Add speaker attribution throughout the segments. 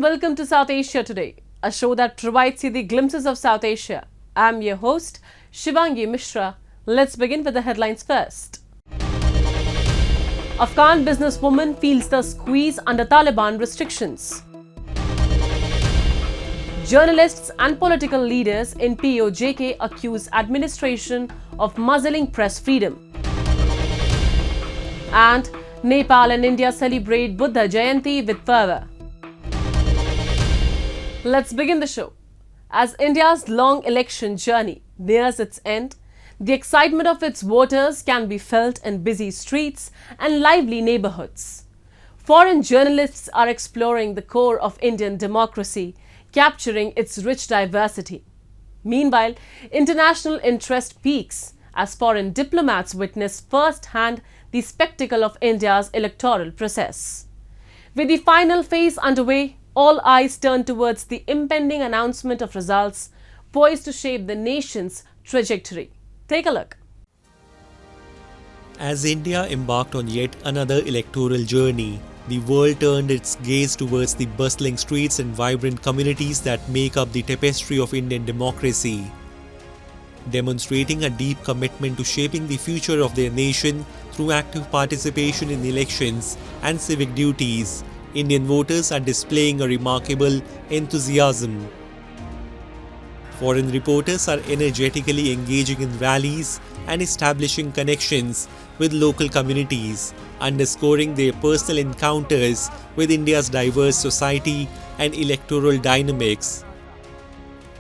Speaker 1: welcome to South Asia Today, a show that provides you the glimpses of South Asia. I'm your host, Shivangi Mishra. Let's begin with the headlines first. Afghan businesswoman feels the squeeze under Taliban restrictions. Journalists and political leaders in PoJK accuse administration of muzzling press freedom. And Nepal and India celebrate Buddha Jayanti with fervour. Let's begin the show. As India's long election journey nears its end, the excitement of its voters can be felt in busy streets and lively neighborhoods. Foreign journalists are exploring the core of Indian democracy, capturing its rich diversity. Meanwhile, international interest peaks as foreign diplomats witness firsthand the spectacle of India's electoral process. With the final phase underway, all eyes turn towards the impending announcement of results poised to shape the nation's trajectory. Take a look.
Speaker 2: As India embarked on yet another electoral journey, the world turned its gaze towards the bustling streets and vibrant communities that make up the tapestry of Indian democracy. Demonstrating a deep commitment to shaping the future of their nation through active participation in elections and civic duties, Indian voters are displaying a remarkable enthusiasm. Foreign reporters are energetically engaging in rallies and establishing connections with local communities, underscoring their personal encounters with India's diverse society and electoral dynamics.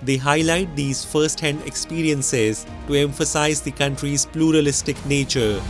Speaker 2: They highlight these first-hand experiences to emphasize the country's pluralistic nature.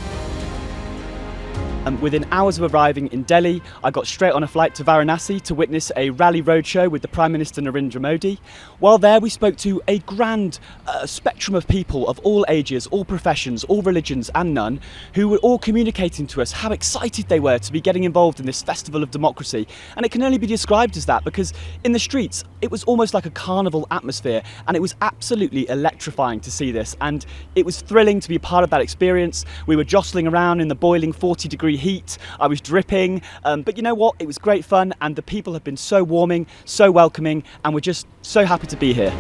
Speaker 3: Within hours of arriving in Delhi, I got straight on a flight to Varanasi to witness a rally roadshow with the Prime Minister Narendra Modi. While there, we spoke to a grand spectrum of people of all ages, all professions, all religions and none, who were all communicating to us how excited they were to be getting involved in this festival of democracy. And it can only be described as that because in the streets, it was almost like a carnival atmosphere, and it was absolutely electrifying to see this. And it was thrilling to be a part of that experience. We were jostling around in the boiling 40-degree heat. I was dripping, but you know what? It was great fun, and the people have been so warming, so welcoming, and we're just so happy to be here.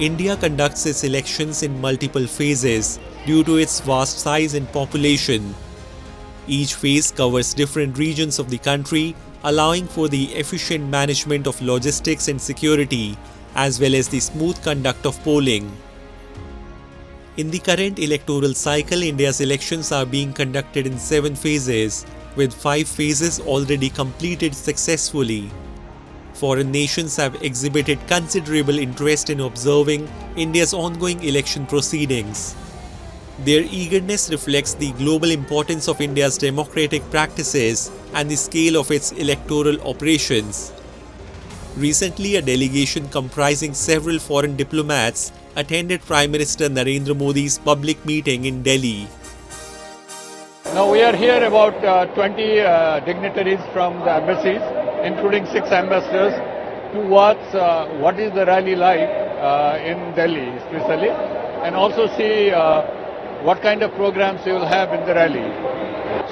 Speaker 2: India conducts its elections in multiple phases due to its vast size and population. Each phase covers different regions of the country, allowing for the efficient management of logistics and security, as well as the smooth conduct of polling. In the current electoral cycle, India's elections are being conducted in 7 phases, with 5 phases already completed successfully. Foreign nations have exhibited considerable interest in observing India's ongoing election proceedings. Their eagerness reflects the global importance of India's democratic practices and the scale of its electoral operations. Recently, a delegation comprising several foreign diplomats attended Prime Minister Narendra Modi's public meeting in Delhi.
Speaker 4: Now we are here about 20 dignitaries from the embassies, including 6 ambassadors, to watch what is the rally like in Delhi especially, and also see what kind of programs you will have in the rally.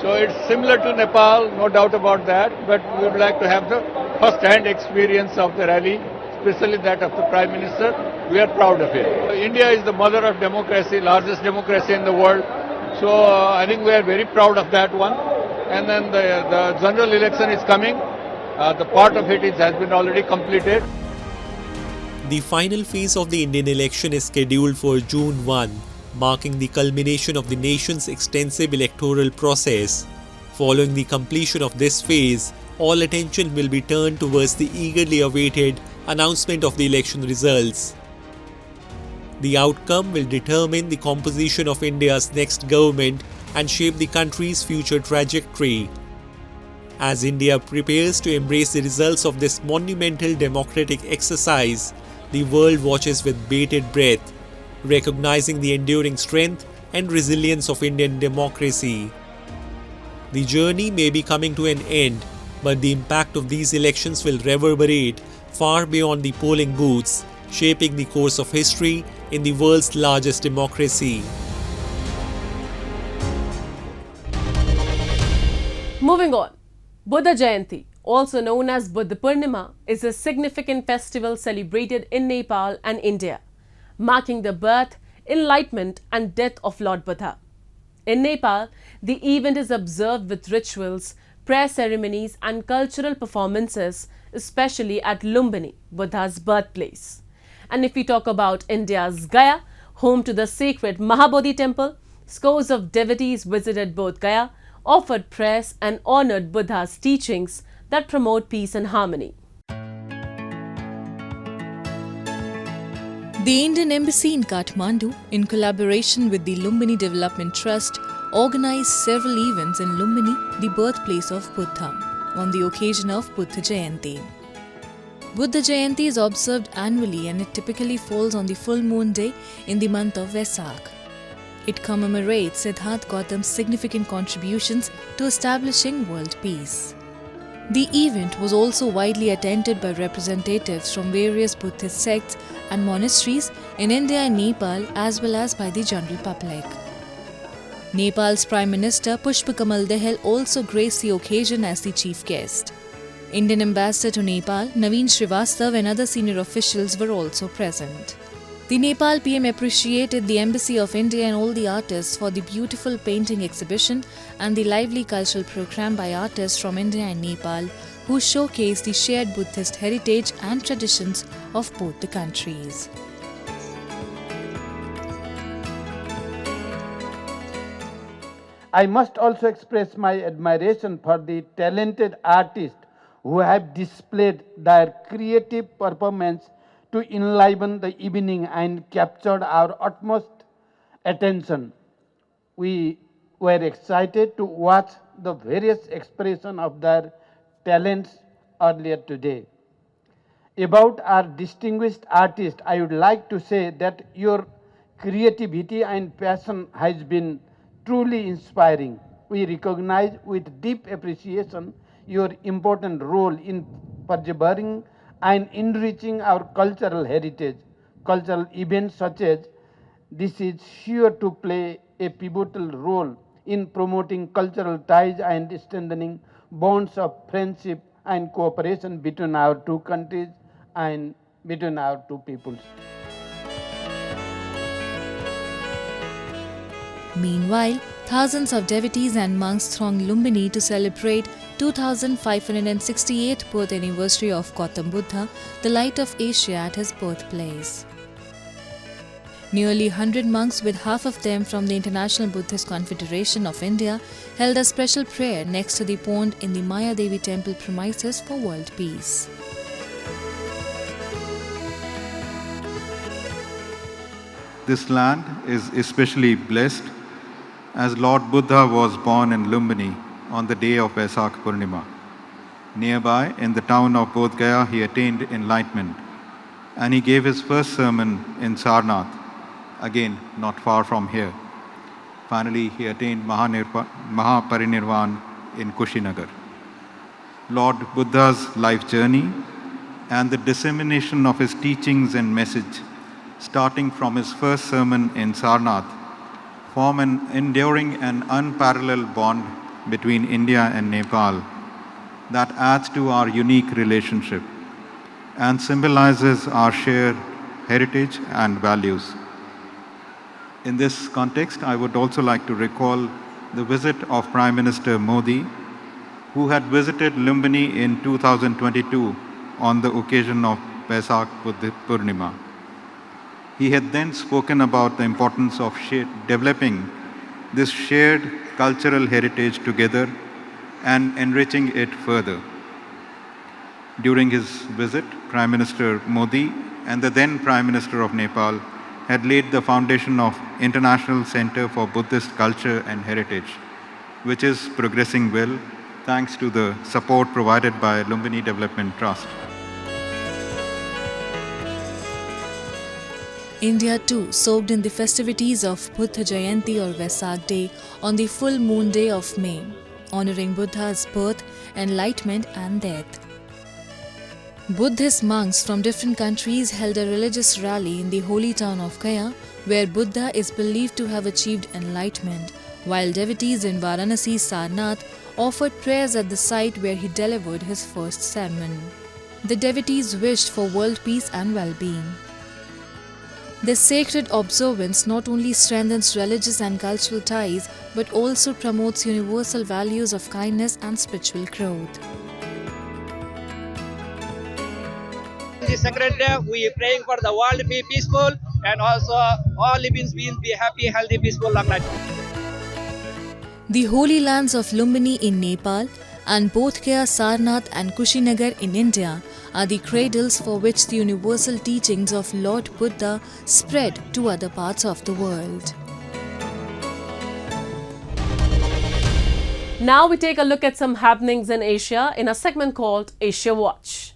Speaker 4: So it's similar to Nepal, no doubt about that, but we would like to have the first-hand experience of the rally, especially that of the Prime Minister. We are proud of it. India is the mother of democracy, largest democracy in the world. So I think we are very proud of that one. And then the general election is coming. The part of it has been already completed.
Speaker 2: The final phase of the Indian election is scheduled for June 1, marking the culmination of the nation's extensive electoral process. Following the completion of this phase, all attention will be turned towards the eagerly awaited announcement of the election results. The outcome will determine the composition of India's next government and shape the country's future trajectory. As India prepares to embrace the results of this monumental democratic exercise, the world watches with bated breath, recognizing the enduring strength and resilience of Indian democracy. The journey may be coming to an end, but the impact of these elections will reverberate far beyond the polling booths, shaping the course of history in the world's largest democracy.
Speaker 1: Moving on, Buddha Jayanti, also known as Buddha Purnima, is a significant festival celebrated in Nepal and India, marking the birth, enlightenment and death of Lord Buddha. In Nepal, the event is observed with rituals, prayer ceremonies and cultural performances, especially at Lumbini, Buddha's birthplace. And if we talk about India's Gaya, home to the sacred Mahabodhi temple, scores of devotees visited both Gaya, offered prayers and honored Buddha's teachings that promote peace and harmony.
Speaker 5: The Indian Embassy in Kathmandu, in collaboration with the Lumbini Development Trust, organized several events in Lumbini, the birthplace of Buddha, on the occasion of Buddha Jayanti. Buddha Jayanti is observed annually and it typically falls on the full moon day in the month of Vesak. It commemorates Siddhartha Gautam's significant contributions to establishing world peace. The event was also widely attended by representatives from various Buddhist sects and monasteries in India and Nepal, as well as by the general public. Nepal's Prime Minister Pushpa Kamal Dahal also graced the occasion as the chief guest. Indian Ambassador to Nepal, Naveen Srivastav, and other senior officials were also present. The Nepal PM appreciated the Embassy of India and all the artists for the beautiful painting exhibition and the lively cultural program by artists from India and Nepal who showcased the shared Buddhist heritage and traditions of both the countries.
Speaker 6: I must also express my admiration for the talented artists who have displayed their creative performance to enliven the evening and captured our utmost attention. We were excited to watch the various expressions of their talents earlier today. About our distinguished artist, I would like to say that your creativity and passion has been truly inspiring. We recognize with deep appreciation your important role in preserving and enriching our cultural heritage. Cultural events such as this is sure to play a pivotal role in promoting cultural ties and strengthening bonds of friendship and cooperation between our two countries and between our two peoples.
Speaker 5: Meanwhile, thousands of devotees and monks thronged Lumbini to celebrate 2568th birth anniversary of Gautam Buddha, the light of Asia, at his birthplace. Nearly 100 monks, with half of them from the International Buddhist Confederation of India, held a special prayer next to the pond in the Maya Devi temple premises for world peace.
Speaker 7: This land is especially blessed as Lord Buddha was born in Lumbini on the day of Vesak Purnima. Nearby, in the town of Bodh Gaya, he attained enlightenment, and he gave his first sermon in Sarnath, again not far from here. Finally, he attained Mahaparinirvan in Kushinagar. Lord Buddha's life journey and the dissemination of his teachings and message, starting from his first sermon in Sarnath, form an enduring and unparalleled bond between India and Nepal that adds to our unique relationship and symbolizes our shared heritage and values. In this context, I would also like to recall the visit of Prime Minister Modi, who had visited Lumbini in 2022 on the occasion of Vesak Purnima. He had then spoken about the importance of developing this shared cultural heritage together and enriching it further. During his visit, Prime Minister Modi and the then Prime Minister of Nepal had laid the foundation of International Center for Buddhist Culture and Heritage, which is progressing well thanks to the support provided by Lumbini Development Trust.
Speaker 5: India too soaked in the festivities of Buddha Jayanti or Vesak Day on the full moon day of May, honouring Buddha's birth, enlightenment and death. Buddhist monks from different countries held a religious rally in the holy town of Gaya, where Buddha is believed to have achieved enlightenment, while devotees in Varanasi Sarnath offered prayers at the site where he delivered his first sermon. The devotees wished for world peace and well-being. This sacred observance not only strengthens religious and cultural ties but also promotes universal values of kindness and spiritual growth.
Speaker 8: This sacred day, we are praying for the world to be peaceful and also all living beings be happy, healthy, peaceful, long life.
Speaker 5: The holy lands of Lumbini in Nepal and Bodh Gaya, Sarnath and Kushinagar in India are the cradles for which the universal teachings of Lord Buddha spread to other parts of the world.
Speaker 1: Now we take a look at some happenings in Asia in a segment called Asia Watch.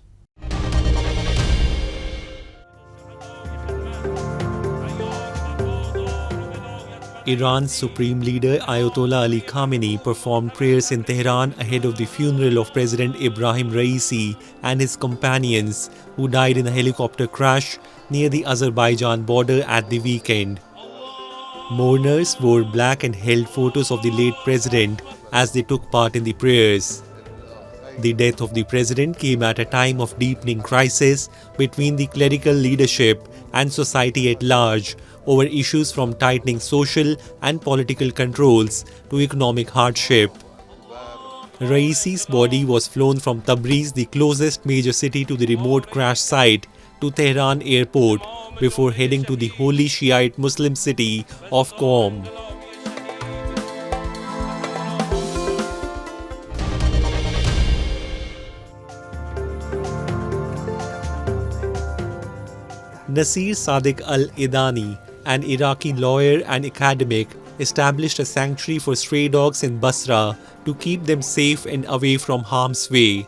Speaker 2: Iran's Supreme Leader Ayatollah Ali Khamenei performed prayers in Tehran ahead of the funeral of President Ibrahim Raisi and his companions who died in a helicopter crash near the Azerbaijan border at the weekend. Mourners wore black and held photos of the late president as they took part in the prayers. The death of the president came at a time of deepening crisis between the clerical leadership and society at large over issues from tightening social and political controls to economic hardship. Raisi's body was flown from Tabriz, the closest major city to the remote crash site, to Tehran airport before heading to the holy Shiite Muslim city of Qom. Nasir Sadiq al-Idani, an Iraqi lawyer and academic, established a sanctuary for stray dogs in Basra to keep them safe and away from harm's way.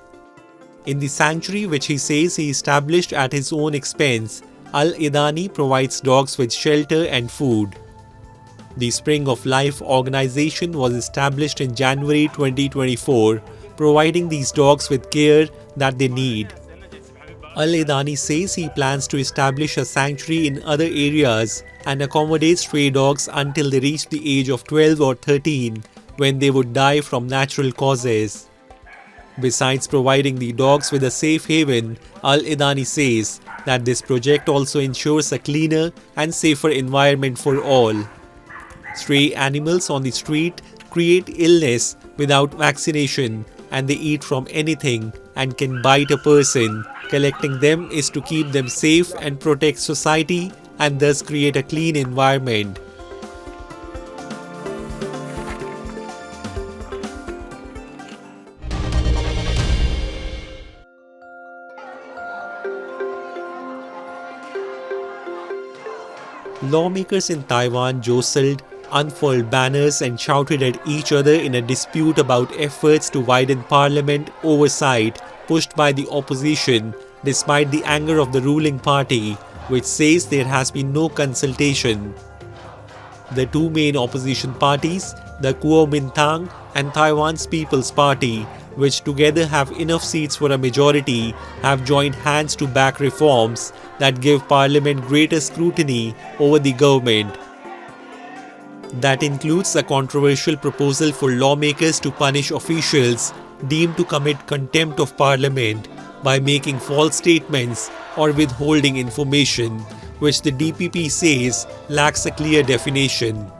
Speaker 2: In the sanctuary, which he says he established at his own expense, Al-Idani provides dogs with shelter and food. The Spring of Life organization was established in January 2024, providing these dogs with care that they need. Al-Idani says he plans to establish a sanctuary in other areas and accommodate stray dogs until they reach the age of 12 or 13, when they would die from natural causes. Besides providing the dogs with a safe haven, Al-Idani says that this project also ensures a cleaner and safer environment for all. Stray animals on the street create illness without vaccination, and they eat from anything and can bite a person. Collecting them is to keep them safe and protect society and thus create a clean environment. Lawmakers in Taiwan jostled, unfurled banners and shouted at each other in a dispute about efforts to widen parliament oversight pushed by the opposition, despite the anger of the ruling party, which says there has been no consultation. The two main opposition parties, the Kuomintang and Taiwan's People's Party, which together have enough seats for a majority, have joined hands to back reforms that give Parliament greater scrutiny over the government. That includes a controversial proposal for lawmakers to punish officials deemed to commit contempt of Parliament by making false statements or withholding information, which the DPP says lacks a clear definition.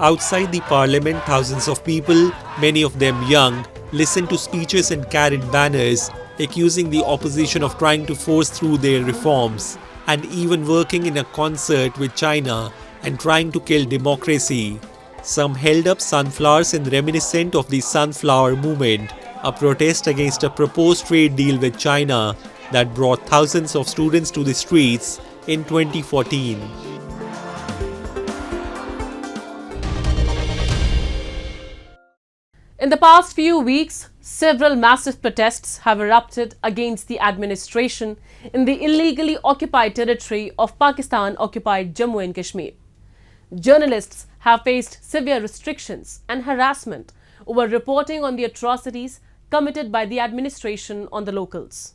Speaker 2: Outside the Parliament, thousands of people, many of them young, listened to speeches and carried banners accusing the opposition of trying to force through their reforms and even working in a concert with China and trying to kill democracy. Some held up sunflowers in reminiscent of the Sunflower Movement, a protest against a proposed trade deal with China that brought thousands of students to the streets in 2014.
Speaker 1: In the past few weeks, several massive protests have erupted against the administration in the illegally occupied territory of Pakistan-occupied Jammu and Kashmir. Journalists have faced severe restrictions and harassment over reporting on the atrocities committed by the administration on the locals.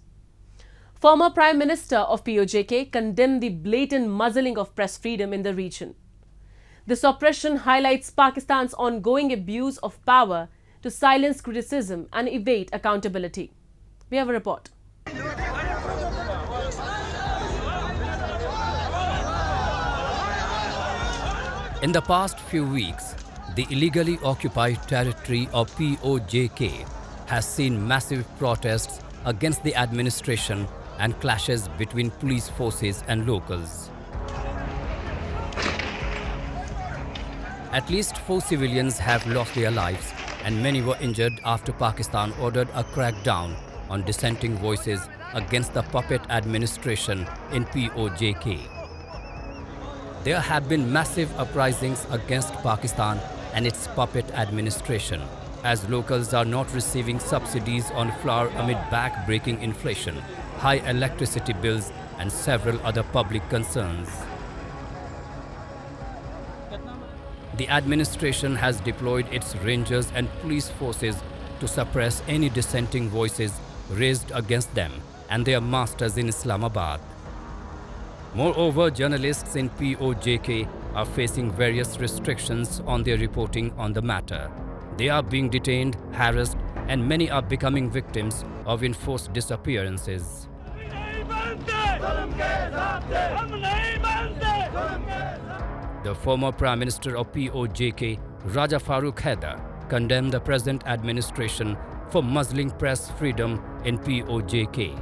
Speaker 1: Former Prime Minister of PoJK condemned the blatant muzzling of press freedom in the region. This oppression highlights Pakistan's ongoing abuse of power to silence criticism and evade accountability. We have a report.
Speaker 9: In the past few weeks, the illegally occupied territory of PoJK has seen massive protests against the administration and clashes between police forces and locals. At least 4 civilians have lost their lives and many were injured after Pakistan ordered a crackdown on dissenting voices against the puppet administration in PoJK. There have been massive uprisings against Pakistan and its puppet administration, as locals are not receiving subsidies on flour amid back-breaking inflation, high electricity bills and several other public concerns. The administration has deployed its rangers and police forces to suppress any dissenting voices raised against them and their masters in Islamabad. Moreover, journalists in PoJK are facing various restrictions on their reporting on the matter. They are being detained, harassed, and many are becoming victims of enforced disappearances. The former Prime Minister of PoJK, Raja Farooq Haider, condemned the present administration for muzzling press freedom in PoJK.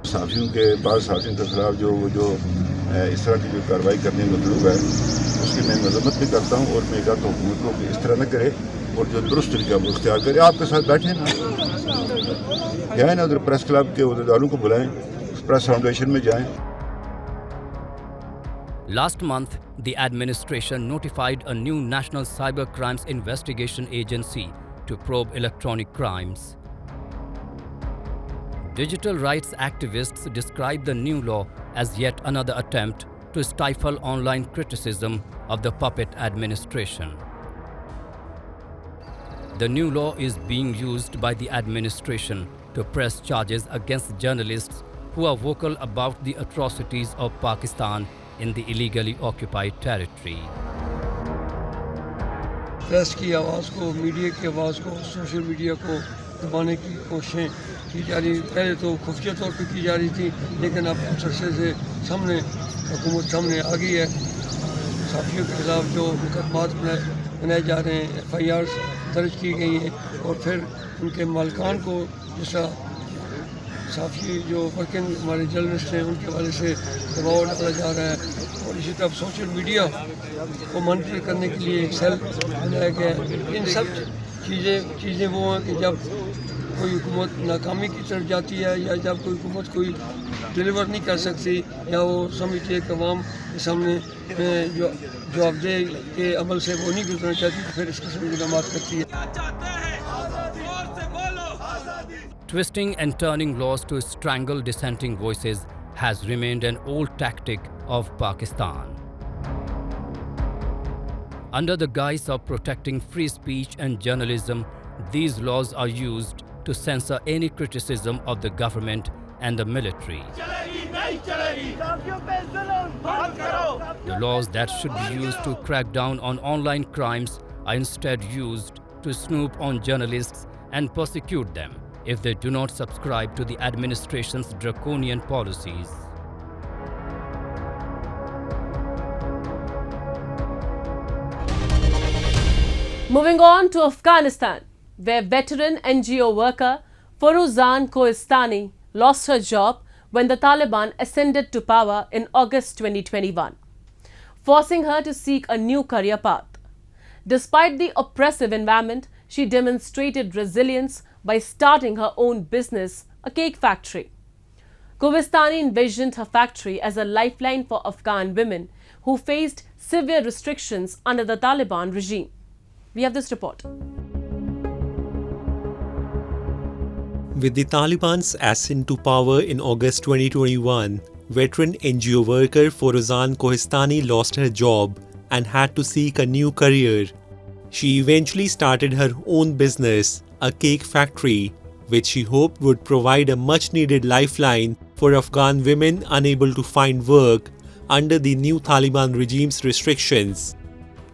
Speaker 10: साफियों के बाद साफियों के खिलाफ जो इस तरह की जो कार्रवाई करने में मतलब है उसकी मैं मजम्मत भी करता हूँ और मैं कहता हूँ हुकूमत को कि इस तरह न करे और जो दुरुस्त तरीका वो इख्तियार करे। आपके साथ बैठे ना जाए ना उधर प्रेस क्लब के उहदेदारों को बुलाएं, प्रेस फाउंडेशन में जाएं।
Speaker 9: Last month, the administration notified a new National Cyber Crimes Investigation Agency to probe electronic crimes. Digital rights activists describe the new law as yet another attempt to stifle online criticism of the puppet administration. The new law is being used by the administration to press charges against journalists who are vocal about the atrocities of Pakistan in the illegally occupied territory.
Speaker 11: Press की आवाज़ को, media की आवाज़ को, social media को दबाने की कोशिशें की जा रही। पहले तो खुफिया तौर पर की जा रही थी, लेकिन अब कुछ अर्से से सामने हुकूमत सामने आ गई है। साफियों के खिलाफ जो मुकदमात बनाए जा रहे हैं, FIRs दर्ज की गई हैं और फिर उनके मालिकान को जैसा साफी जो वर्किंग हमारे जर्नलिस्ट हैं उनके वाले से दबाव डाला जा रहा है। और इसी तरह सोशल मीडिया को मॉनिटर करने के लिए एक सेल बनाया गया है। इन सब चीज़ें वो हैं कि जब कोई हुकूमत नाकामी की तरफ जाती है या जब कोई हुकूमत कोई डिलीवर नहीं कर सकती या वो समझती है कि अवाम के सामने जो जवाबदेही के अमल से वो नहीं गुजरना चाहती तो फिर इस किस्म की इक़दामात करती है।
Speaker 9: Twisting and turning laws to strangle dissenting voices has remained an old tactic of Pakistan. Under the guise of protecting free speech and journalism, these laws are used to censor any criticism of the government and the military. The laws that should be used to crack down on online crimes are instead used to snoop on journalists and persecute them if they do not subscribe to the administration's draconian policies.
Speaker 1: Moving on to Afghanistan, where veteran NGO worker Foruzan Koistani lost her job when the Taliban ascended to power in August 2021, forcing her to seek a new career path. Despite the oppressive environment, she demonstrated resilience by starting her own business, a cake factory. Koistani envisioned her factory as a lifeline for Afghan women who faced severe restrictions under the Taliban regime. We have this report.
Speaker 2: With the Taliban's ascent to power in August 2021, veteran NGO worker Foruzan Koistani lost her job and had to seek a new career. She eventually started her own business, a cake factory, which she hoped would provide a much-needed lifeline for Afghan women unable to find work under the new Taliban regime's restrictions.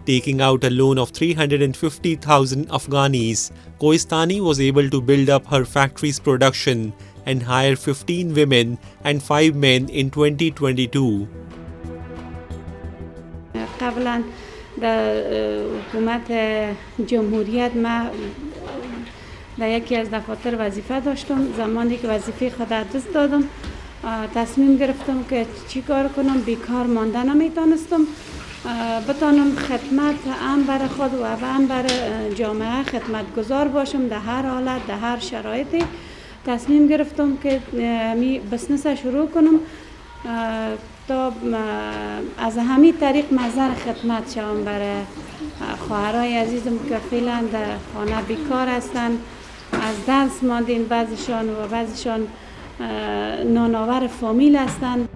Speaker 2: Taking out a loan of 350,000 Afghanis, Kohistani was able to build up her factory's production and hire 15 women and 5 men in 2022.
Speaker 12: قبلا در حکومت جمهوریت ما در یکی از دفاتر وظیفه داشتم. زمانی که وظیفه خود دست دادم تصمیم گرفتم که چی کار کنم. بیکار مانده نمیتونستم. بتانم خدمت هم برای خود و هم برای جامعه خدمتگزار باشم در هر حالت در هر شرایطی. تصمیم گرفتم که می بزنس شروع کنم تا از همین طریق مظهر خدمت شوم برای خواهرای عزیزم که فعلا در خانه بیکار هستند. از دست ماندین بعضیشان و بعضیشان نانآور فامیل هستند.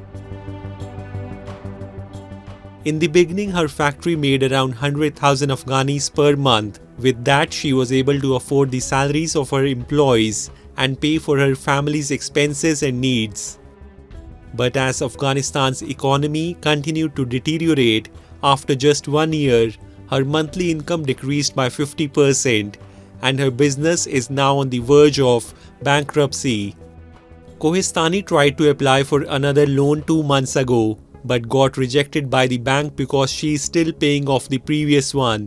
Speaker 2: In the beginning, her factory made around 100,000 Afghanis per month. With that, she was able to afford the salaries of her employees and pay for her family's expenses and needs. But as Afghanistan's economy continued to deteriorate, after just 1 year, her monthly income decreased by 50% and her business is now on the verge of bankruptcy. Kohistani tried to apply for another loan 2 months ago, but got rejected by the bank because she is still paying off the previous one.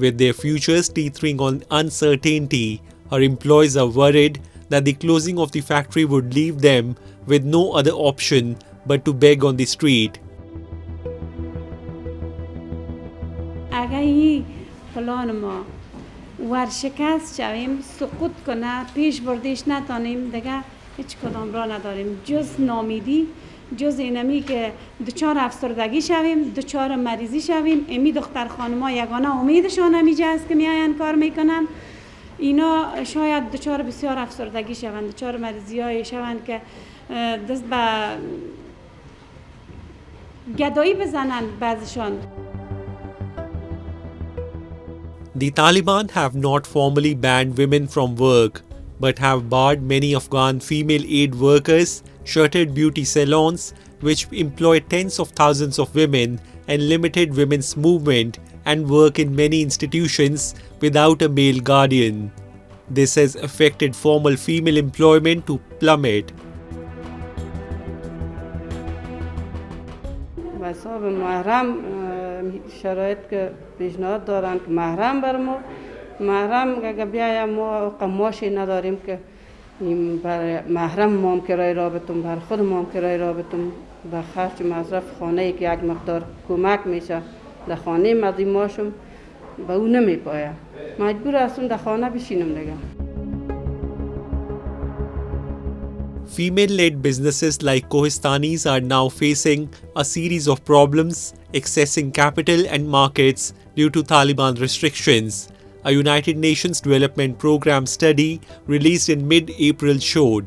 Speaker 2: With their futures teetering on uncertainty, her employees are worried that the closing of the factory would leave them with no other option but to beg on the street.
Speaker 12: اگر این پلان ما ورشکست شویم، سقوط کنه، پیش بردیش نتانیم، دیگه هیچ کدام را نداریم جز نامیدی، جز اینمی که دچار افسردگی شویم، دچار مریضی شویم. امی دختر خانما یگانه امیدشان همیجه است که میاین کار میکنن. اینا شاید دچار بسیار افسردگی شوند، دچار مریضی های شوند که دست به گدایی بزنند بعضشان.
Speaker 2: The Taliban have not formally banned women from work, but have barred many Afghan female aid workers, shuttered beauty salons, which employ tens of thousands of women, and limited women's movement and work in many institutions without a male guardian. This has affected formal female employment to plummet.
Speaker 13: حساب محرم شرایط که پیشنهاد دارن که محرم بر ما محرم اگه بیایم ما قماشی نداریم که بر محرم ما کرای را بتون بر خود ما کرای را بتون به خرج مصرف خانه ای که یک مقدار کمک میشه در خانه مدیماشم به اون نمیپایم مجبور هستم در خانه بشینم دیگه.
Speaker 2: Female-led businesses like Kohistani's are now facing a series of problems accessing capital and markets due to Taliban restrictions. A United Nations Development Programme study released in mid-April showed.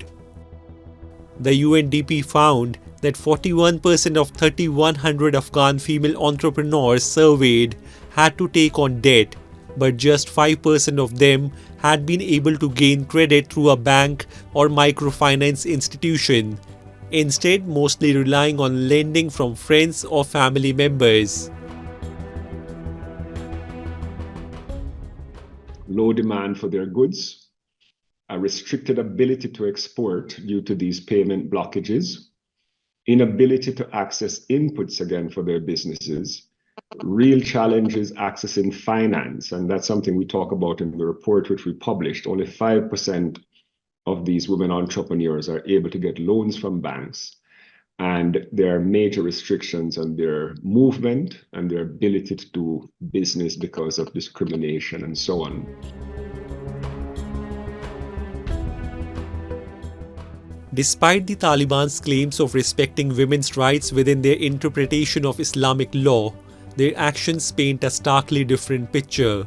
Speaker 2: The UNDP found that 41% of 3,100 Afghan female entrepreneurs surveyed had to take on debt, but just 5% of them had been able to gain credit through a bank or microfinance institution, instead mostly relying on lending from friends or family members.
Speaker 14: Low demand for their goods, a restricted ability to export due to these payment blockages, inability to access inputs again for their businesses, real challenges accessing finance, and that's something we talk about in the report which we published. Only 5% of these women entrepreneurs are able to get loans from banks, and there are major restrictions on their movement and their ability to do business because of discrimination and so on.
Speaker 2: Despite the Taliban's claims of respecting women's rights within their interpretation of Islamic law, their actions paint a starkly different picture.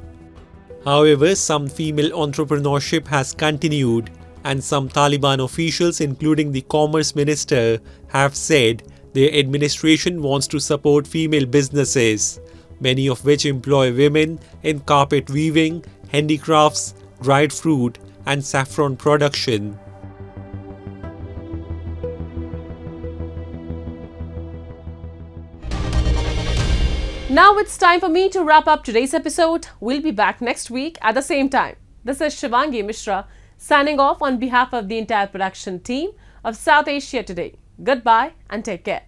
Speaker 2: However, some female entrepreneurship has continued, and some Taliban officials, including the Commerce Minister, have said their administration wants to support female businesses, many of which employ women in carpet weaving, handicrafts, dried fruit, and saffron production.
Speaker 1: Now it's time for me to wrap up today's episode. We'll be back next week at the same time. This is Shivangi Mishra signing off on behalf of the entire production team of South Asia Today. Goodbye and take care.